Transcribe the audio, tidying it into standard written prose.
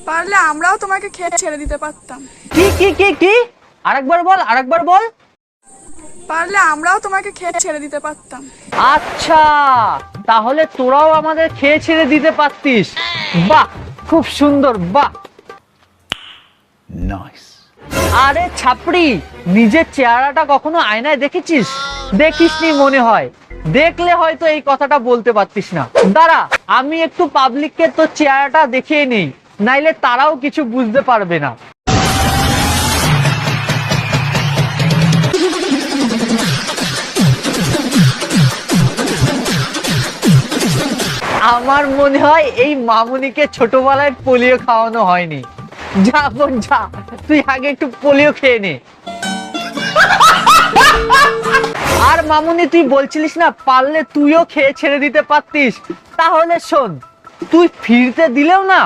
পারলে আমরাও তোমাকে খেয়ে ছেড়ে দিতে পারতাম। কি কি কি কি আরেকবার বল, আরেকবার বল। পারলে আমরাও তোমাকে খেয়ে ছেড়ে দিতে পারতাম। আচ্ছা, তাহলে তোরাও আমাদের খেয়ে ছেড়ে দিতে পারতিস। বাহ, খুব সুন্দর, বাহ। নাইস। আরে ছাপড়ি, নিজের চেহারাটা কখনো আয়নায় দেখেছিস? দেখিসনি মনে হয়। দেখলে হয়তো এই কথাটা বলতে পারতিস না। দাঁড়া, আমি একটু পাবলিককে তোর চেহারাটা দেখিয়ে নেই, নাইলে তারাও কিছু বুঝতে পারবে না। আমার মনে হয় এই মামুনিকে ছোটবেলায় পোলিও খাওয়ানো হয়নি। যা বোন যা, তুই আগে একটু পোলিও খেয়ে নে। আর মামুনি, তুই বলছিলিস না পারলে তুইও খেয়ে ছেড়ে দিতে পারতিস। তাহলে শোন, তুই ফিরতে দিলেও না